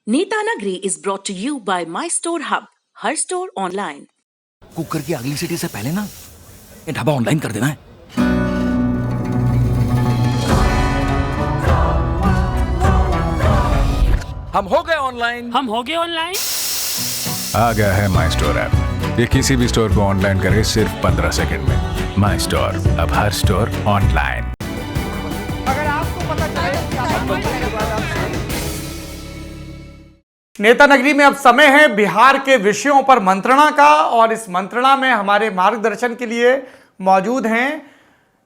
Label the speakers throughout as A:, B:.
A: नेता नगरी is brought to you by My Store Hub, her store online.
B: Cooker की अगली सीटी से पहले ना ये ढाबा ऑनलाइन कर देना है। हम हो गए ऑनलाइन।
C: आ गया है माई स्टोर ऐप। ये किसी भी स्टोर को ऑनलाइन करे सिर्फ 15 सेकंड में। माई स्टोर, अब हर स्टोर ऑनलाइन।
D: अगर आपको पता चले नेता नगरी में अब समय है बिहार के विषयों पर मंत्रणा का, और इस मंत्रणा में हमारे मार्गदर्शन के लिए मौजूद हैं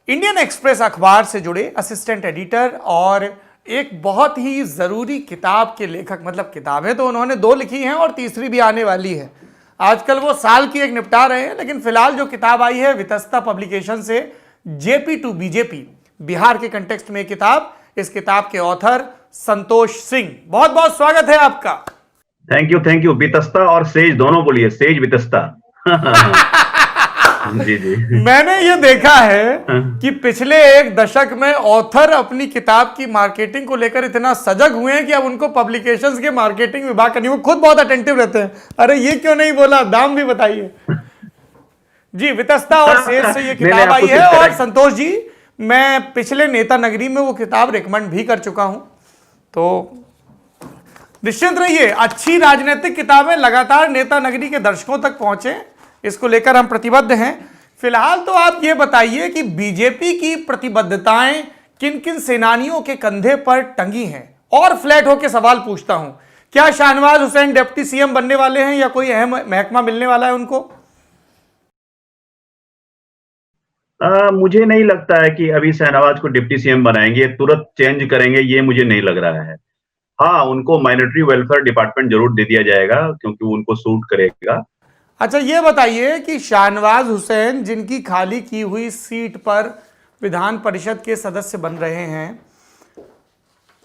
D: इंडियन एक्सप्रेस अखबार से जुड़े असिस्टेंट एडिटर और एक बहुत ही ज़रूरी किताब के लेखक। मतलब किताबें तो उन्होंने 2 लिखी हैं और तीसरी भी आने वाली है। आजकल वो साल की एक निपटा रहे हैं, लेकिन फिलहाल जो किताब आई है वितस्ता पब्लिकेशन से, जेपी टू बीजेपी, बिहार के कंटेक्स्ट में किताब। इस किताब के ऑथर संतोष सिंह, बहुत बहुत स्वागत है आपका।
E: Thank you. वितस्ता और सेज दोनों बोलिए, सेज वितस्ता। जी।
D: मैंने ये देखा है कि पिछले 1 दशक में ऑथर अपनी किताब की मार्केटिंग को लेकर इतना सजग हुए हैं कि अब उनको पब्लिकेशंस के मार्केटिंग विभाग करनी, वो खुद बहुत अटेंटिव रहते हैं। अरे ये क्यों नहीं बोला, दाम भी बताइए। जी, वितस्ता और सेज से ये किताब आई है। और संतोष जी, मैं पिछले नेता नगरी में वो किताब रिकमेंड भी कर चुका हूं, तो निश्चिंत रहिए, अच्छी राजनीतिक किताबें लगातार नेता नगरी के दर्शकों तक पहुंचे, इसको लेकर हम प्रतिबद्ध हैं। फिलहाल तो आप ये बताइए कि बीजेपी की प्रतिबद्धताएं किन किन सेनानियों के कंधे पर टंगी हैं। और फ्लैट होकर सवाल पूछता हूं, क्या शाहनवाज हुसैन डिप्टी सीएम बनने वाले हैं या कोई अहम महकमा मिलने वाला है उनको?
E: मुझे नहीं लगता है कि अभी शाहनवाज को डिप्टी सीएम बनाएंगे, तुरंत चेंज करेंगे, ये मुझे नहीं लग रहा है। हाँ, उनको माइनॉरिटी वेलफेयर डिपार्टमेंट जरूर दे दिया जाएगा क्योंकि वो उनको सूट करेगा।
D: अच्छा, ये बताइए कि शाहनवाज हुसैन जिनकी खाली की हुई सीट पर विधान परिषद के सदस्य बन रहे हैं,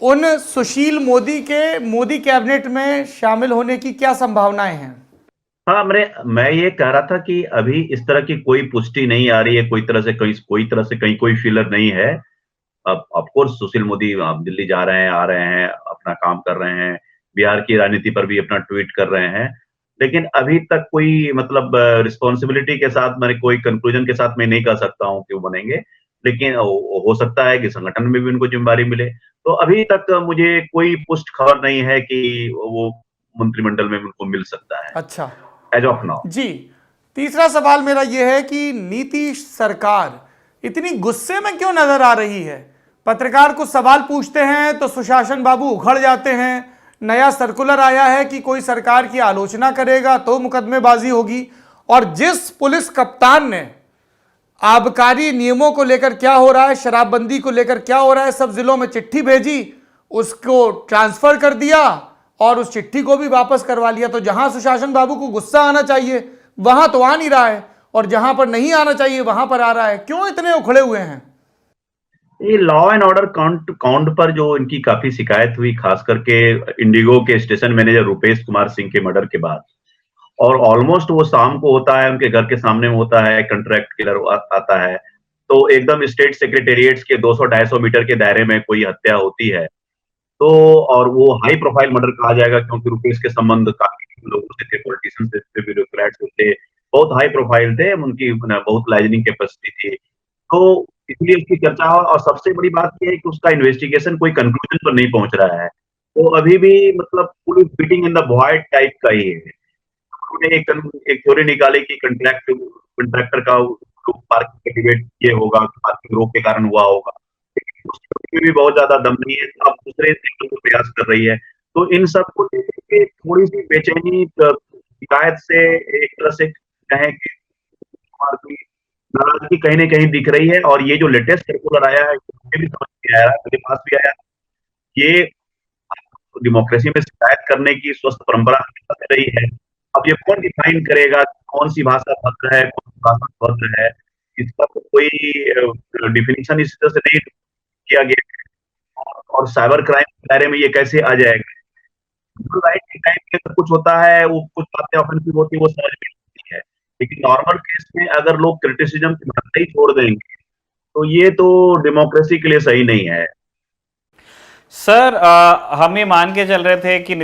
D: उन सुशील मोदी के मोदी कैबिनेट में शामिल होने की क्या संभावनाएं हैं?
E: हाँ, मैं ये कह रहा था कि अभी इस तरह की कोई पुष्टि नहीं आ रही है, कोई तरह से कहीं कोई फीलर नहीं है। अब ऑफ कोर्स सुशील मोदी दिल्ली जा रहे हैं, आ रहे हैं, अपना काम कर रहे हैं, बिहार की राजनीति पर भी अपना ट्वीट कर रहे हैं, लेकिन अभी तक कोई मतलब रिस्पॉन्सिबिलिटी के साथ, मैंने कोई कंक्लूजन के साथ मैं नहीं कह सकता हूं कि वो बनेंगे, लेकिन हो सकता है कि संगठन में भी उनको जिम्मेदारी मिले। तो अभी तक मुझे कोई पुष्ट खबर नहीं है कि वो मंत्रिमंडल में उनको मिल सकता है।
D: अच्छा,
E: एज ऑफ नाउ।
D: जी, तीसरा सवाल मेरा यह है कि नीतीश सरकार इतनी गुस्से में क्यों नजर आ रही है? पत्रकार कुछ सवाल पूछते हैं तो सुशासन बाबू उखड़ जाते हैं। नया सर्कुलर आया है कि कोई सरकार की आलोचना करेगा तो मुकदमेबाजी होगी। और जिस पुलिस कप्तान ने आबकारी नियमों को लेकर क्या हो रहा है, शराबबंदी को लेकर क्या हो रहा है, सब जिलों में चिट्ठी भेजी, उसको ट्रांसफर कर दिया और उस चिट्ठी को भी वापस करवा लिया। तो जहां सुशासन बाबू को गुस्सा आना चाहिए वहां तो आ नहीं रहा है, और जहां पर नहीं आना चाहिए वहां पर आ रहा है। क्यों इतने उखड़े हुए हैं?
E: ये लॉ एंड ऑर्डर काउंट पर जो इनकी काफी शिकायत हुई, खास करके इंडिगो के स्टेशन मैनेजर रुपेश कुमार सिंह के मर्डर के बाद, और ऑलमोस्ट वो शाम को होता है, उनके घर के सामने में होता है, कंट्रैक्ट किलर आता है, तो एकदम स्टेट सेक्रेटेरिएट्स के 200-250 मीटर के दायरे में कोई हत्या होती है, तो और वो हाई प्रोफाइल मर्डर कहा जाएगा क्योंकि रुपेश के संबंध काफी लोगों से थे, पॉलिटिशियन से थे, ब्यूरोक्रेट्स थे, बहुत हाई प्रोफाइल थे, उनकी बहुत लाइजनिंग कैपेसिटी थी, तो इसलिए उसकी चर्चा हो। और सबसे बड़ी बात यह है कि उसका इन्वेस्टिगेशन कोई कंक्लूजन पर नहीं पहुंच रहा है, तो अभी भी मतलब पूरी beating in the void type का ही है। उन्होंने एक थ्योरी निकाली कि कंट्रैक्टर का पार्किंग का डिबेट ये होगा, पार्किंग रोक के कारण हुआ होगा, लेकिन उसमें भी बहुत ज्यादा दम नहीं है, तो अब दूसरे एंगल को प्रयास कर रही है। तो इन सब को लेकर के थोड़ी सी बेचैनी शिकायत से, एक तरह से कहें कि नाराजगी कहीं ना कहीं दिख रही है। और ये जो लेटेस्ट सर्कुलर आया है, मुझे भी समझ में आया, मेरे पास भी आया, ये डेमोक्रेसी में शिकायत करने की स्वस्थ परंपरा रही है। अब ये कौन डिफाइन करेगा कौन सी भाषा भद्र है, कौन सी भाषा भद्र है, इसका तो कोई डिफिनीशन इस तरह से नहीं किया गया। और साइबर क्राइम के दायरे में ये कैसे आ जाएगा? राइट के टाइम पे सब कुछ होता है, वो कुछ बातें ऑफेंसिव होती है, वो समझ में नहीं है, लेकिन नॉर्मल केस में अगर लोग क्रिटिसिज्म की बातें ही छोड़ देंगे तो ये तो डेमोक्रेसी के लिए सही नहीं है।
F: सर हम ये मान के चल रहे थे कि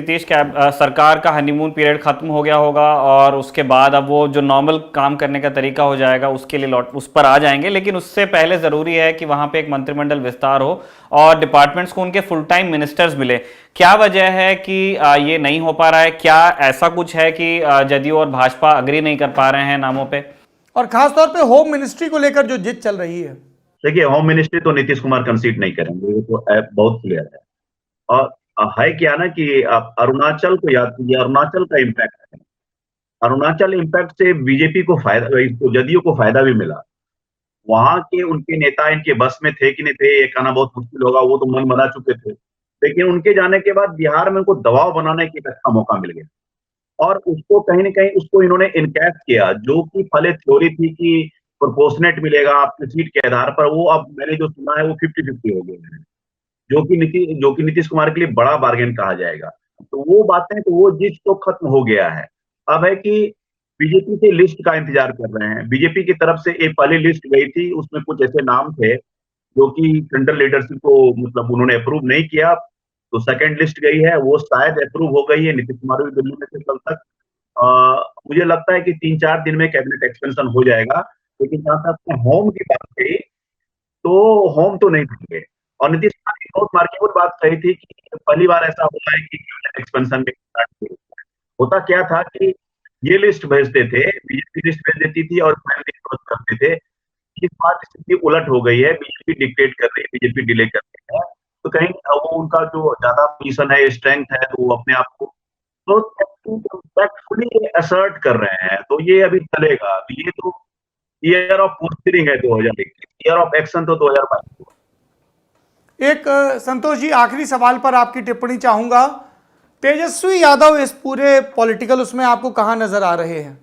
F: सरकार का हनीमून पीरियड खत्म हो गया होगा और उसके बाद अब वो जो नॉर्मल काम करने का तरीका हो जाएगा उसके लिए उस पर आ जाएंगे, लेकिन उससे पहले ज़रूरी है कि वहाँ पे एक मंत्रिमंडल विस्तार हो और डिपार्टमेंट्स को उनके फुल टाइम मिनिस्टर्स मिले। क्या वजह है कि ये नहीं हो पा रहा है? क्या ऐसा कुछ है कि जदयू और भाजपा अग्री नहीं कर पा रहे हैं नामों पर?
D: और खासतौर पर होम मिनिस्ट्री को लेकर जो जिद चल रही है।
E: देखिए, होम मिनिस्ट्री तो नीतीश कुमार कंसीड नहीं करेंगे, ये तो बहुत क्लियर है। और है क्या ना कि आप अरुणाचल को याद कीजिए, अरुणाचल का इम्पैक्ट है। अरुणाचल इम्पैक्ट से बीजेपी को फायदा, जदयू को फायदा भी मिला। वहां के उनके नेता इनके बस में थे कि नहीं थे, ये कहना बहुत मुश्किल होगा, वो तो मन बना चुके थे। लेकिन उनके जाने के बाद बिहार में उनको दबाव बनाने की एक अच्छा मौका मिल गया और उसको कहीं ना कहीं उसको इन्होंने इनकैश किया, जो कि पहले थ्योरी थी कि प्रोपोर्शनेट मिलेगा आपकी सीट के आधार पर, वो अब मैंने जो सुना है वो 50-50 हो गया है, जो कि नीतीश कुमार के लिए बड़ा बार्गेन कहा जाएगा। तो वो बातें, तो वो जिस तो खत्म हो गया है। अब है कि बीजेपी से लिस्ट का इंतजार कर रहे हैं। बीजेपी की तरफ से एक पहली लिस्ट गई थी, उसमें कुछ ऐसे नाम थे जो कि सेंट्रल लीडरशिप को मतलब उन्होंने अप्रूव नहीं किया। तो सेकंड लिस्ट गई है, वो शायद अप्रूव हो गई है। नीतीश कुमार भी दिल्ली में थे कल तक। मुझे लगता है कि 3-4 दिन में कैबिनेट एक्सपेंशन हो जाएगा। लेकिन जहां तक होम की बात कही, तो होम तो नहीं देंगे। और नीतीश कुमार ने बहुत मार्केबल बात कही थी कि पहली बार ऐसा हुआ है कि एक्सपेंशन में होता क्या था कि ये लिस्ट भेजते थे, बीजेपी लिस्ट भेज देती थी और करते थे। इस बार स्थिति उलट हो गई है, बीजेपी डिक्टेट कर रही है, बीजेपी डिले कर रही है। तो कहीं वो उनका जो ज्यादा पोजीशन है, स्ट्रेंथ है, तो वो अपने आप को तो फैक्टफुली असर्ट कर रहे हैं। तो ये अभी चलेगा। ये तो ईयर ऑफ पोस्टरिंग है 2021, ईयर ऑफ एक्शन तो 2022।
D: एक संतोष जी, आखिरी सवाल पर आपकी टिप्पणी चाहूंगा। तेजस्वी यादव इस पूरे पॉलिटिकल उसमें आपको कहां नजर आ रहे हैं?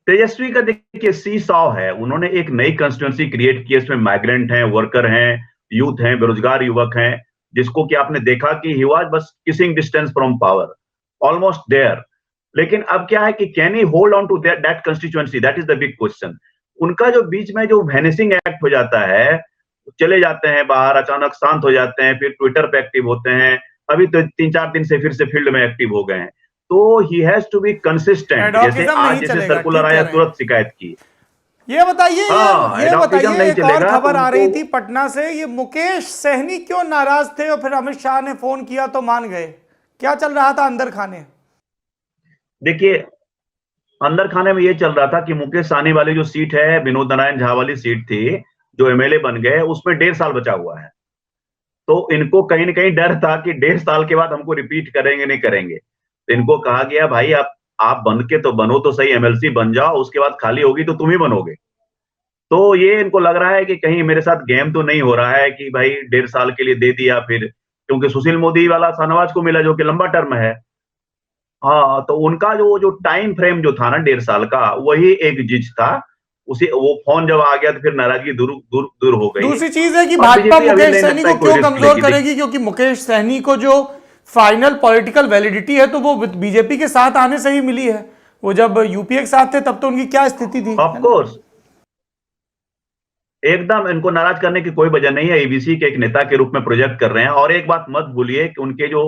E: तेजस्वी का देखिए सी सॉ है। उन्होंने एक नई कंस्टिट्यूंसी क्रिएट की, इसमें माइग्रेंट हैं, वर्कर हैं, यूथ हैं, बेरोजगार युवक हैं, जिसको कि आपने देखा कि ही वाज बस kissing distance from power, almost there. लेकिन अब क्या है कि can he hold on to that constituency, that is the big question. उनका जो बीच में जो वैनिसिंग एक्ट हो जाता है, चले जाते हैं बाहर, अचानक शांत हो जाते हैं, फिर ट्विटर पे एक्टिव होते हैं। अभी तो 3-4 दिन से फिर से फील्ड में एक्टिव हो गए हैं। तो he has to be consistent. जैसे आज जैसे सर्कुलर आया, तुरंत शिकायत की।
D: ये बताइए, ये बताइए, एक और खबर आ रही
E: तो
D: थी पटना से, ये मुकेश सहनी क्यों नाराज थे और फिर अमित शाह ने फोन किया तो मान गए? क्या चल रहा था अंदर खाने?
E: देखिए, अंदर खाने में ये चल रहा था कि मुकेश सहनी वाली जो सीट है, विनोद नारायण झा वाली सीट थी, जो एमएलए बन गए, उसमें 1.5 साल बचा हुआ है। तो इनको कहीं ना कहीं डर था कि 1.5 साल के बाद हमको रिपीट करेंगे नहीं करेंगे। तो इनको कहा गया, भाई आप बन के तो बनो तो सही, एमएलसी बन जाओ, उसके बाद खाली होगी तो तुम ही बनोगे। तो ये इनको लग रहा है कि कहीं मेरे साथ गेम तो नहीं हो रहा है कि भाई 1.5 साल के लिए दे दिया फिर, क्योंकि सुशील मोदी वाला शाहनवाज को मिला जो कि लंबा टर्म है। हाँ, तो उनका जो टाइम फ्रेम जो था ना 1.5 साल का, वही एक जिज था। उसे वो फोन जब आ गया तो फिर नाराजगी दूर हो गई।
D: दूसरी चीज है कि
E: और
D: भाजपा
E: बीजेपी अभी
D: मुकेश
E: नहीं
D: सहनी
E: लगता
D: को
E: कोई
D: क्यों
E: रिस्क
D: कमजोर
E: लेगी।
D: करेगी, क्योंकि मुकेश सहनी को जो फाइनल पॉलिटिकल वैलिडिटी है तो वो बीजेपी के साथ आने से ही मिली है। वो जब यूपीए के साथ थे तब तो उनकी क्या स्थिति थी?
E: ऑफ कोर्स, एकदम इनको नाराज करने की कोई वजह नहीं है। एबीसी के एक नेता के रूप में प्रोजेक्ट कर रहे हैं। और एक बात मत भूलिए कि उनके जो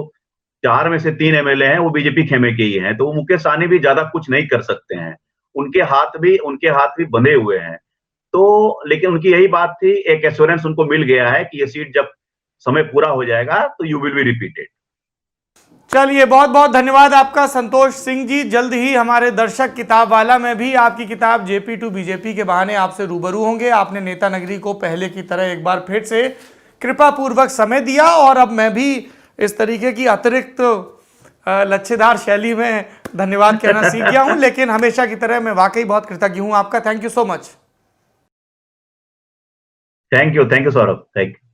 E: 4 में से 3 एमएलए हैं वो बीजेपी खेमे के ही हैं। तो वो मुकेश सहनी भी ज्यादा कुछ नहीं कर सकते हैं। उनके हाथ भी बंधे हुए हैं। तो लेकिन उनकी यही बात थी, एक एश्योरेंस उनको मिल गया है कि ये सीट जब समय पूरा हो जाएगा तो यू विल बी रिपीटेड।
D: चलिए, बहुत बहुत धन्यवाद आपका संतोष सिंह जी। जल्द ही हमारे दर्शक किताब वाला में भी आपकी किताब जेपी टू बीजेपी के बहाने आपसे रूबरू होंगे। आपने नेता नगरी को पहले की तरह एक बार फिर से कृपा पूर्वक समय दिया और अब मैं भी इस तरीके की अतिरिक्त लच्छेदार शैली में धन्यवाद कहना सीख गया हूं। लेकिन हमेशा की तरह मैं वाकई बहुत कृतज्ञ हूं आपका। Thank you so much.
E: Thank you Saurabh. Thank you.